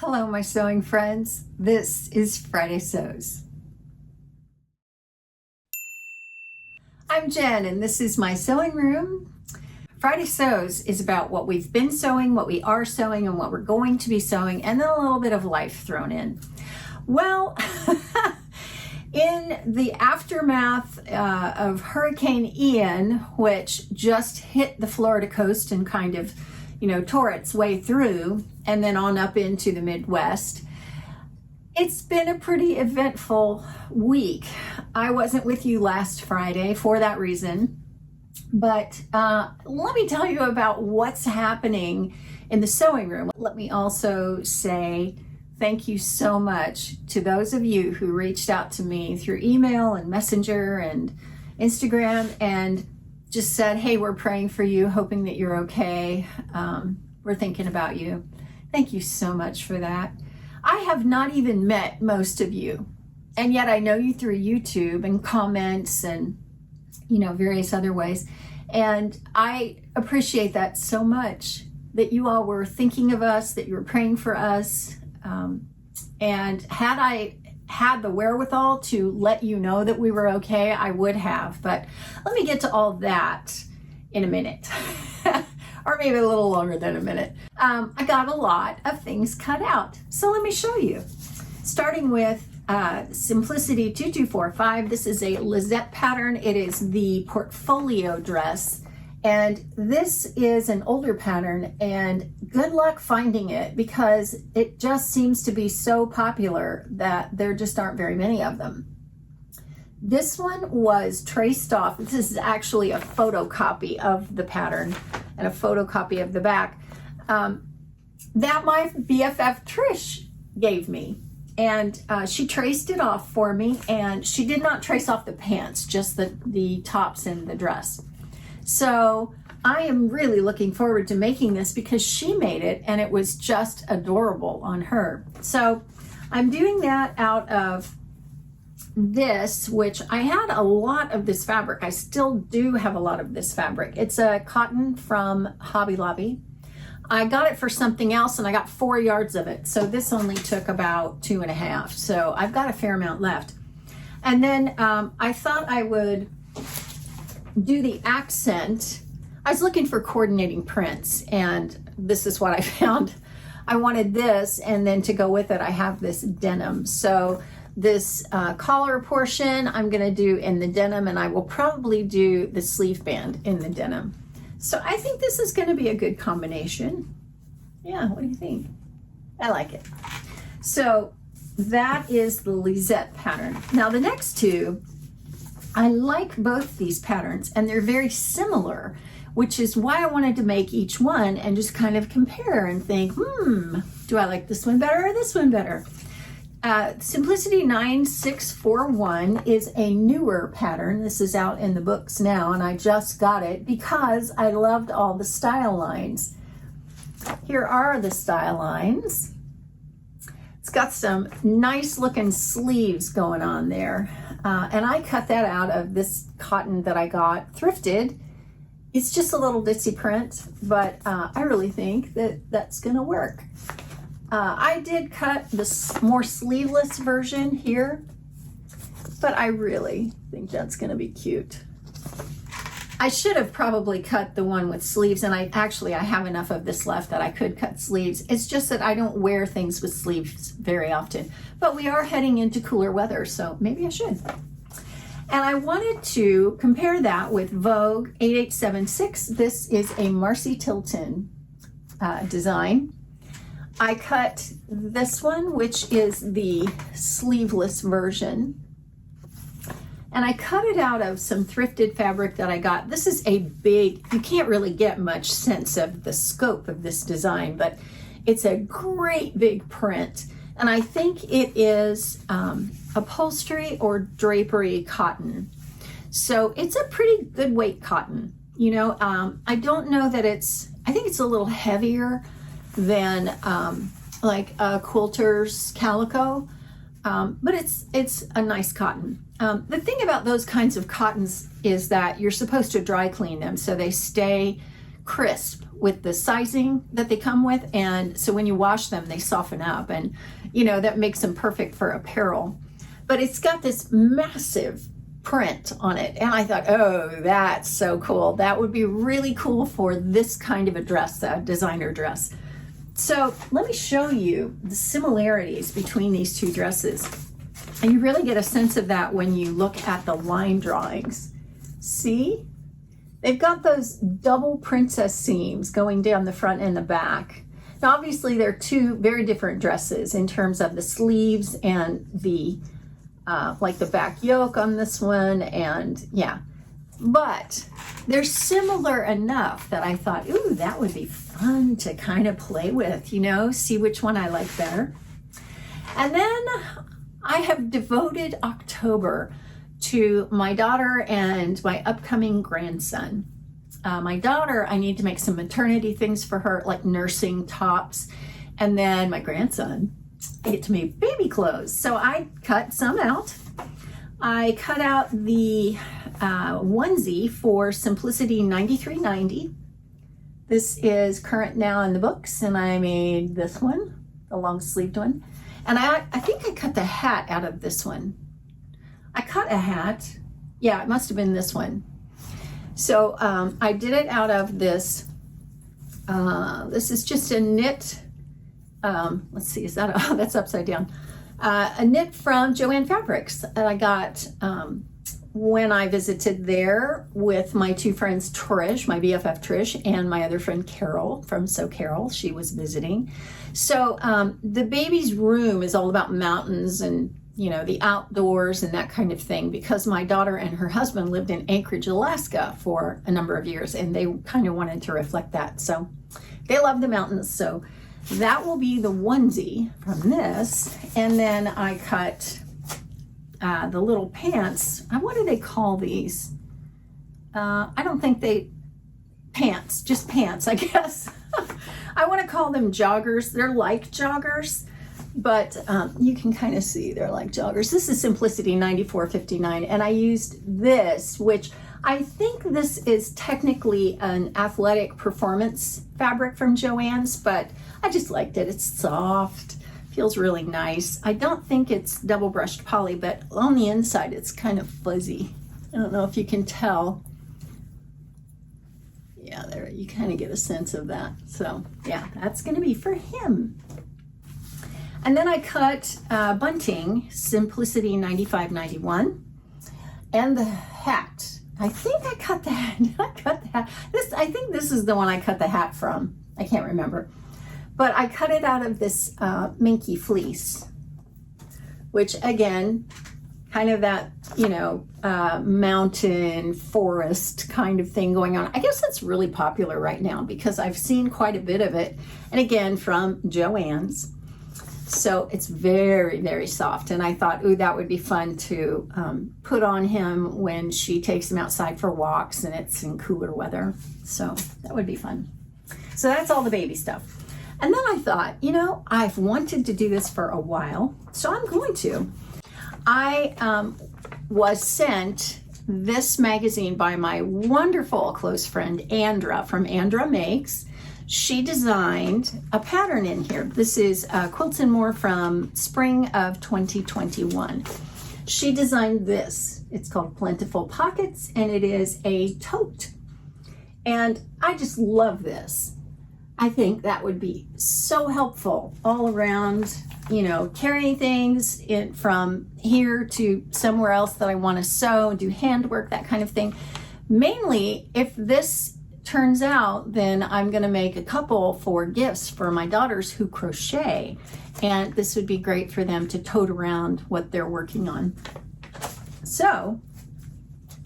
Hello, my sewing friends. This is Friday Sews. I'm Jen, and this is my sewing room. Friday Sews is about what we've been sewing, what we are sewing, and what we're going to be sewing, and then a little bit of life thrown in. Well, in the aftermath of Hurricane Ian, which just hit the Florida coast and kind of, tore its way through and then on up into the Midwest, it's been a pretty eventful week. I wasn't with you last Friday for that reason, but let me tell you about what's happening in the sewing room. Let me also say thank you so much to those of you who reached out to me through email and Messenger and Instagram and just said, hey, we're praying for you, hoping that you're okay. We're thinking about you. Thank you so much for that. I have not even met most of you, and yet I know you through YouTube and comments and, various other ways. And I appreciate that so much, that you all were thinking of us, that you were praying for us. And had I had the wherewithal to let you know that we were okay, I would have. But let me get to all that in a minute. Or maybe a little longer than a minute. I got a lot of things cut out. So let me show you. Starting with Simpicity 2245. This is a Lisette pattern. It is the Portfolio dress. And this is an older pattern, and good luck finding it because it just seems to be so popular that there just aren't very many of them. This one was traced off. This is actually a photocopy of the pattern and a photocopy of the back that my BFF Trish gave me. And she traced it off for me, and she did not trace off the pants, just the tops and the dress. So I am really looking forward to making this because she made it and it was just adorable on her. So I'm doing that out of this, which I had a lot of this fabric. I still do have a lot of this fabric. It's a cotton from Hobby Lobby. I got it for something else and I got 4 yards of it. So this only took about 2.5. So I've got a fair amount left. And then I thought I would do the accent. I was looking for coordinating prints, and this is what I found. I wanted this, and then to go with it, I have this denim. So this collar portion I'm going to do in the denim, and I will probably do the sleeve band in the denim. So I think this is going to be a good combination. Yeah, what do you think? I like it. So that is the Lisette pattern. Now the next two, I like both these patterns, and they're very similar, which is why I wanted to make each one and just kind of compare and think, do I like this one better or this one better? Simpicity 9641 is a newer pattern. This is out in the books now, and I just got it because I loved all the style lines. Here are the style lines. It's got some nice looking sleeves going on there. And I cut that out of this cotton that I got thrifted. It's just a little ditzy print, but I really think that that's gonna work. I did cut the more sleeveless version here, but I really think that's gonna be cute. I should have probably cut the one with sleeves, and I have enough of this left that I could cut sleeves. It's just that I don't wear things with sleeves very often, but we are heading into cooler weather, so maybe I should. And I wanted to compare that with Vogue 8876. This is a Marcy Tilton design. I cut this one, which is the sleeveless version. And I cut it out of some thrifted fabric that I got. This is a big, you can't really get much sense of the scope of this design, but it's a great big print. And I think it is upholstery or drapery cotton. So it's a pretty good weight cotton. I don't know that I think it's a little heavier than like a quilter's calico, but it's a nice cotton. The thing about those kinds of cottons is that you're supposed to dry clean them so they stay crisp with the sizing that they come with, and so when you wash them, they soften up, and you know, that makes them perfect for apparel. But it's got this massive print on it, and I thought, oh, that's so cool. That would be really cool for this kind of a dress, a designer dress. So let me show you the similarities between these two dresses. And you really get a sense of that when you look at the line drawings. See? They've got those double princess seams going down the front and the back. Now, obviously, they're two very different dresses in terms of the sleeves and the like the back yoke on this one, and yeah. But they're similar enough that I thought, ooh, that would be fun to kind of play with, you know, see which one I like better. And then I have devoted October to my daughter and my upcoming grandson. My daughter, I need to make some maternity things for her, like nursing tops. And then my grandson, I get to make baby clothes. So I cut some out. I cut out the onesie for Simpicity 9390. This is current now in the books, and I made this one, the long sleeved one. And I think I cut the hat out of this one. I cut a hat. Yeah, it must have been this one. So I did it out of this. This is just a knit. Let's see, is that, oh, that's upside down. A knit from Joann Fabrics that I got when I visited there with my two friends, Trish, my BFF Trish, and my other friend Carol from So Carol. She was visiting. So the baby's room is all about mountains and, you know, the outdoors and that kind of thing, because my daughter and her husband lived in Anchorage, Alaska for a number of years, and they kind of wanted to reflect that. So they love the mountains. So that will be the onesie from this. And then I cut the little pants. What do they call these? I don't think pants, just pants, I guess. I want to call them joggers. They're like joggers, but you can kind of see they're like joggers. This is Simpicity 9459, and I used this, which I think this is technically an athletic performance fabric from Joann's, but I just liked it. It's soft, feels really nice. I don't think it's double brushed poly, but on the inside it's kind of fuzzy. I don't know if you can tell. Yeah, there, you kind of get a sense of that. So yeah, that's gonna be for him. And then I cut bunting, Simpicity 9591, and the hat. I think I cut the hat. I cut the hat. I think this is the one I cut the hat from. I can't remember. But I cut it out of this minky fleece, which again, kind of that, you know, mountain forest kind of thing going on. I guess that's really popular right now because I've seen quite a bit of it. And again, from Joann's. So it's very, very soft. And I thought, ooh, that would be fun to put on him when she takes him outside for walks and it's in cooler weather. So that would be fun. So that's all the baby stuff. And then I thought, you know, I've wanted to do this for a while, so I'm going to. I was sent this magazine by my wonderful close friend, Andra, from Andra Makes. She designed a pattern in here. This is Quilts and More from spring of 2021. She designed this. It's called Plentiful Pockets, and it is a tote. And I just love this. I think that would be so helpful all around, you know, carrying things from here to somewhere else that I want to sew, do handwork, that kind of thing. Mainly, if this turns out, then I'm going to make a couple for gifts for my daughters who crochet, and this would be great for them to tote around what they're working on. So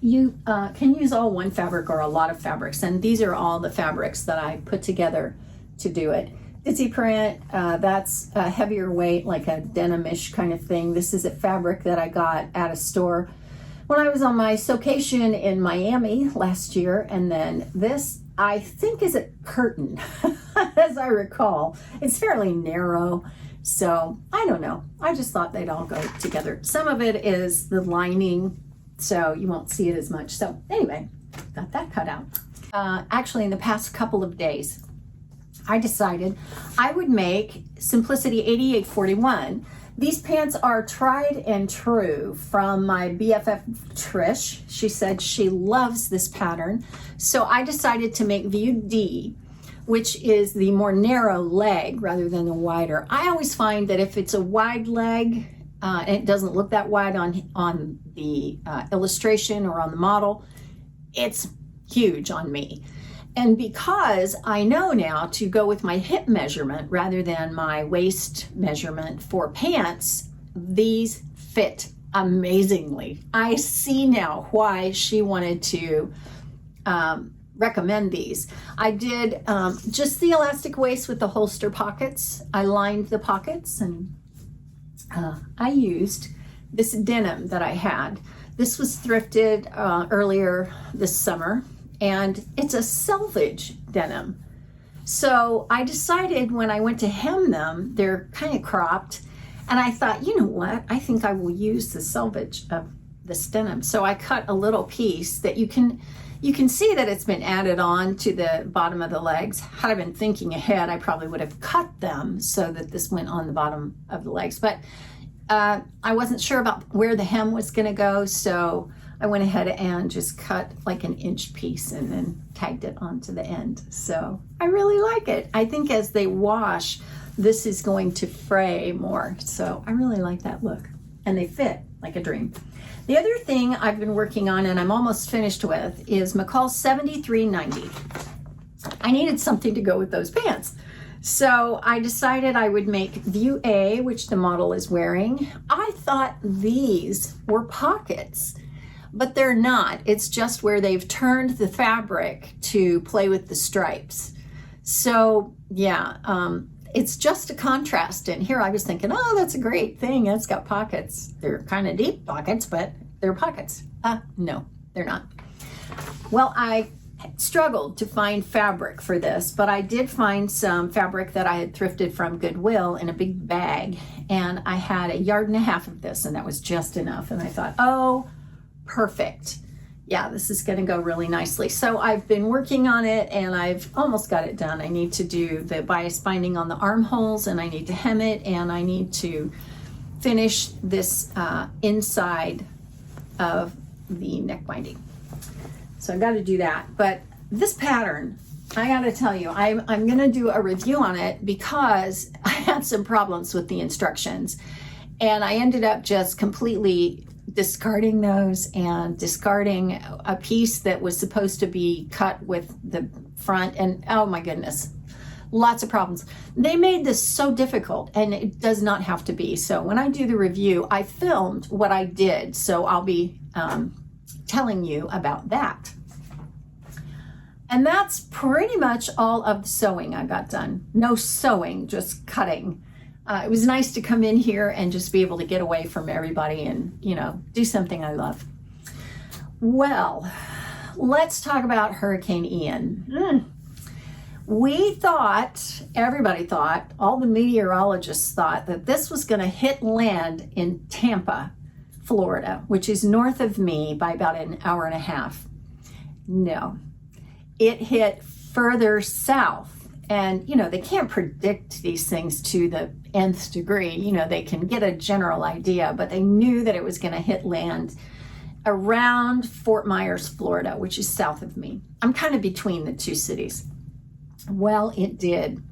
you can use all one fabric or a lot of fabrics, and these are all the fabrics that I put together to do it. Ditsy print, that's a heavier weight, like a denim-ish kind of thing. This is a fabric that I got at a store when I was on my staycation in Miami last year. And then this, I think, is a curtain, as I recall. It's fairly narrow, so I don't know. I just thought they'd all go together. Some of it is the lining, so you won't see it as much. So anyway, got that cut out. actually in the past couple of days, I decided I would make Simpicity 8841. These pants are tried and true from my BFF Trish. She said she loves this pattern. So I decided to make View D, which is the more narrow leg rather than the wider. I always find that if it's a wide leg, and it doesn't look that wide on the illustration or on the model, it's huge on me. And because I know now to go with my hip measurement rather than my waist measurement for pants, these fit amazingly. I see now why she wanted to recommend these. I did just the elastic waist with the holster pockets. I lined the pockets, and I used this denim that I had. This was thrifted earlier this summer, and it's a selvage denim. So I decided when I went to hem them, they're kind of cropped, and I thought, you know what, I think I will use the selvage of this denim. So I cut a little piece that you can see that it's been added on to the bottom of the legs. Had I been thinking ahead, I probably would have cut them so that this went on the bottom of the legs, but I wasn't sure about where the hem was going to go, so I went ahead and just cut like an inch piece and then tagged it onto the end. So I really like it. I think as they wash, this is going to fray more. So I really like that look, and they fit like a dream. The other thing I've been working on, and I'm almost finished with, is McCall 7390. I needed something to go with those pants. So I decided I would make View A, which the model is wearing. I thought these were pockets, but they're not. It's just where they've turned the fabric to play with the stripes. So yeah, it's just a contrast. And here I was thinking, oh, that's a great thing. It's got pockets. They're kind of deep pockets, but they're pockets. No, they're not. Well, I struggled to find fabric for this, but I did find some fabric that I had thrifted from Goodwill in a big bag, and I had 1.5 yards of this, and that was just enough. And I thought, oh, perfect. Yeah, this is going to go really nicely. So I've been working on it, and I've almost got it done. I need to do the bias binding on the armholes, and I need to hem it, and I need to finish this inside of the neck binding. So I got to do that. But this pattern, I got to tell you, I'm going to do a review on it because I had some problems with the instructions, and I ended up just completely discarding those and discarding a piece that was supposed to be cut with the front, and oh my goodness, lots of problems. They made this so difficult, and it does not have to be. So when I do the review, I filmed what I did, so I'll be telling you about that. And that's pretty much all of the sewing I got done. No sewing, just cutting. It was nice to come in here and just be able to get away from everybody and, you know, do something I love. Well, let's talk about Hurricane Ian. We thought, everybody thought, all the meteorologists thought that this was going to hit land in Tampa, Florida, which is north of me by about 1.5 hours. No, it hit further south. And, you know, they can't predict these things to the nth degree. You know, they can get a general idea, but they knew that it was going to hit land around Fort Myers, Florida, which is south of me. I'm kind of between the two cities. Well, it did.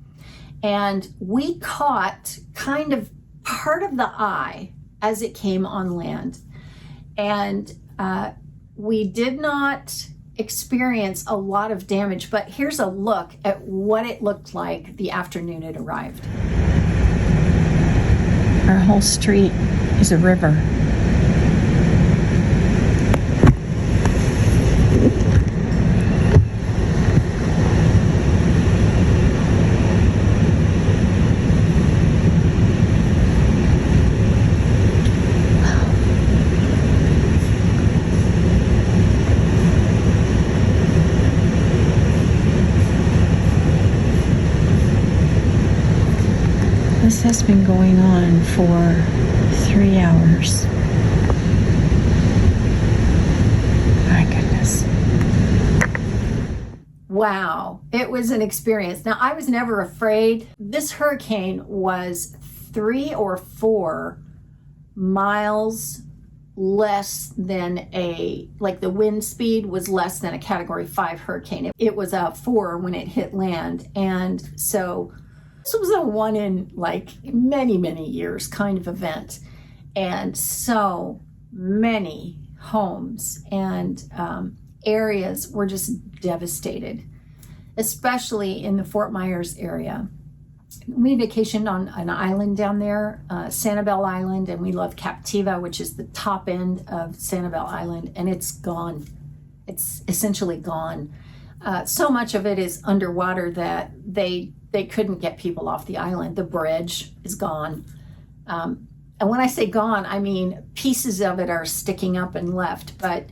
And we caught kind of part of the eye as it came on land. And we did not experience a lot of damage, but here's a look at what it looked like the afternoon it arrived. Our whole street is a river. This has been going on for 3 hours. My goodness. Wow, it was an experience. Now, I was never afraid. This hurricane was 3 or 4 miles less than like the wind speed was less than a Category 5 hurricane. It was a 4 when it hit land. And so this was a one in like many, many years kind of event. And so many homes and areas were just devastated, especially in the Fort Myers area. We vacationed on an island down there, Sanibel Island, and we love Captiva, which is the top end of Sanibel Island, and it's gone. It's essentially gone. So much of it is underwater that they couldn't get people off the island. The bridge is gone. And when I say gone, I mean pieces of it are sticking up and left, but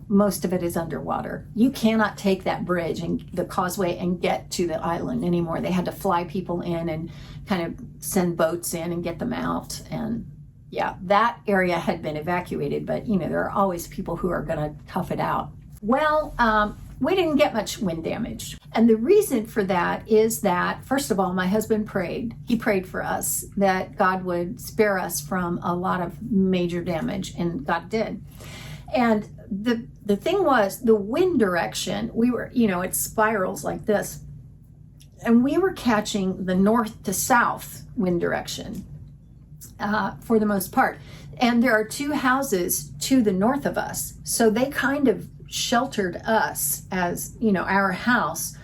most of it is underwater. You cannot take that bridge and the causeway and get to the island anymore. They had to fly people in and kind of send boats in and get them out. And yeah, that area had been evacuated, but there are always people who are going to tough it out. Well, we didn't get much wind damage. And the reason for that is that, first of all, my husband prayed. He prayed for us that God would spare us from a lot of major damage, and God did. And the thing was, the wind direction, we were, it spirals like this. And we were catching the north to south wind direction for the most part. And there are 2 houses to the north of us. So they kind of sheltered us as, our house,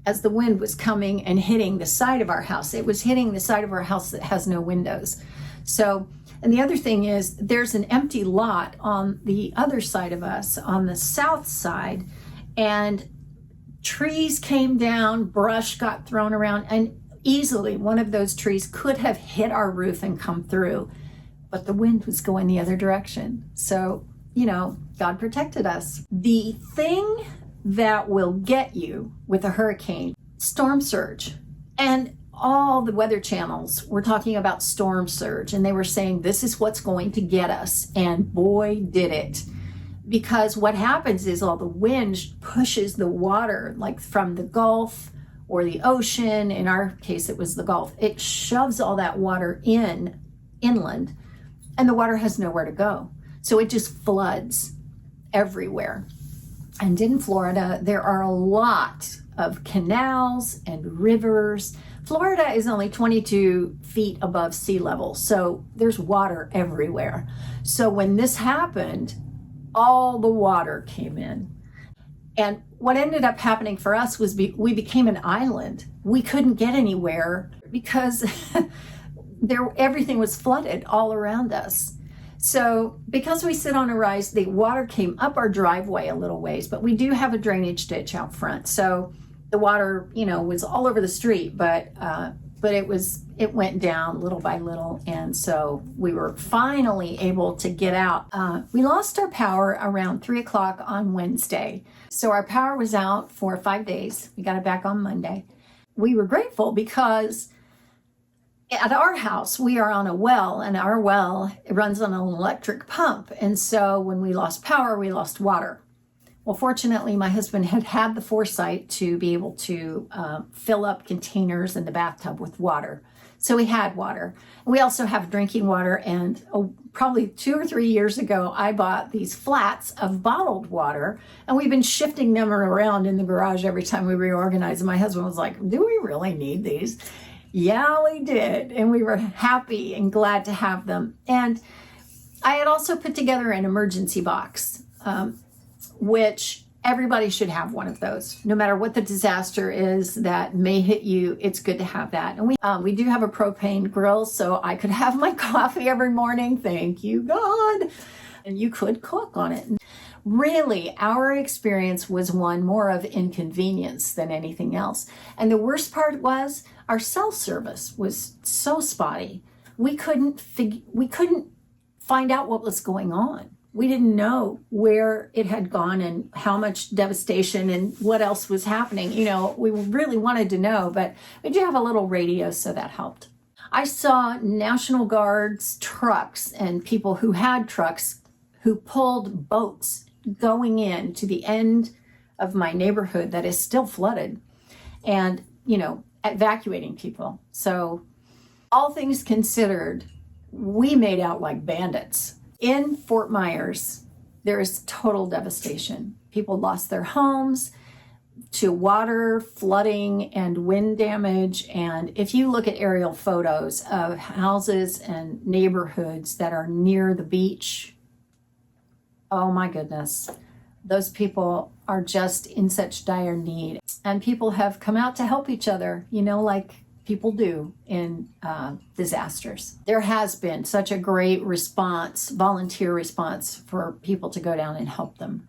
as the wind was coming and hitting the side of our house. It was hitting the side of our house that has no windows. So, and the other thing is there's an empty lot on the other side of us, on the south side, and trees came down, brush got thrown around, and easily one of those trees could have hit our roof and come through, but the wind was going the other direction. So, God protected us. The thing that will get you with a hurricane, storm surge. And all the weather channels were talking about storm surge, and they were saying this is what's going to get us, and boy did it. Because what happens is all the wind pushes the water, like from the Gulf or the ocean. In our case it was the Gulf. It shoves all that water inland, and the water has nowhere to go, so it just floods everywhere. And in Florida there are a lot of canals and rivers. Florida is only 22 feet above sea level, so there's water everywhere. So when this happened, all the water came in. And what ended up happening for us was we became an island. We couldn't get anywhere because everything was flooded all around us. So because we sit on a rise, the water came up our driveway a little ways, but we do have a drainage ditch out front. So the water, was all over the street, but it went down little by little. And so we were finally able to get out. We lost our power around 3:00 on Wednesday. So our power was out for 5 days. We got it back on Monday. We were grateful because at our house, we are on a well, and our well runs on an electric pump. And so when we lost power, we lost water. Well, fortunately, my husband had the foresight to be able to fill up containers in the bathtub with water. So we had water. We also have drinking water, and probably 2 or 3 years ago, I bought these flats of bottled water, and we've been shifting them around in the garage every time we reorganize. And my husband was like, do we really need these? Yeah, we did. And we were happy and glad to have them. And I had also put together an emergency box, which everybody should have one of those. No matter what the disaster is that may hit you, it's good to have that. And we do have a propane grill, so I could have my coffee every morning. Thank you, God. And you could cook on it. Really, our experience was one more of inconvenience than anything else. And the worst part was our cell service was so spotty. We couldn't find out what was going on. We didn't know where it had gone and how much devastation and what else was happening. We really wanted to know, but we do have a little radio, so that helped. I saw National Guard's trucks and people who had trucks who pulled boats going in to the end of my neighborhood that is still flooded, and, evacuating people. So all things considered, we made out like bandits. In Fort Myers, there is total devastation. People lost their homes to water, flooding, and wind damage. And if you look at aerial photos of houses and neighborhoods that are near the beach, oh my goodness, those people are just in such dire need. And people have come out to help each other, like people do in disasters. There has been such a great response, volunteer response, for people to go down and help them.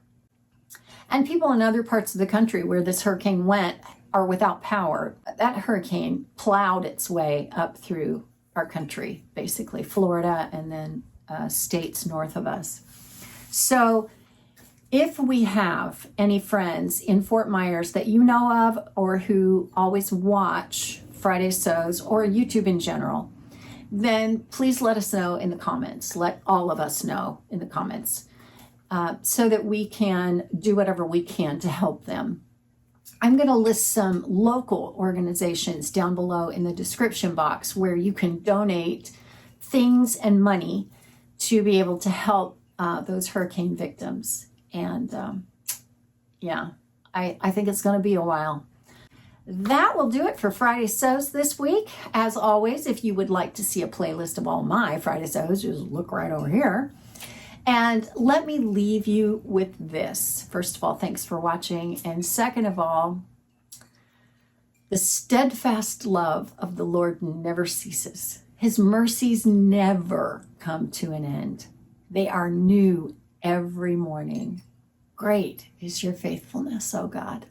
And people in other parts of the country where this hurricane went are without power. That hurricane plowed its way up through our country, basically Florida and then states north of us. So if we have any friends in Fort Myers that you know of, or who always watch Friday Sews or YouTube in general, then please let us know in the comments. Let all of us know in the comments so that we can do whatever we can to help them. I'm going to list some local organizations down below in the description box where you can donate things and money to be able to help those hurricane victims. And I think it's going to be a while. That will do it for Friday Sews this week. As always, if you would like to see a playlist of all my Friday Sews, just look right over here. And let me leave you with this. First of all, thanks for watching. And second of all, the steadfast love of the Lord never ceases. His mercies never come to an end. They are new every morning. Great is your faithfulness, O God.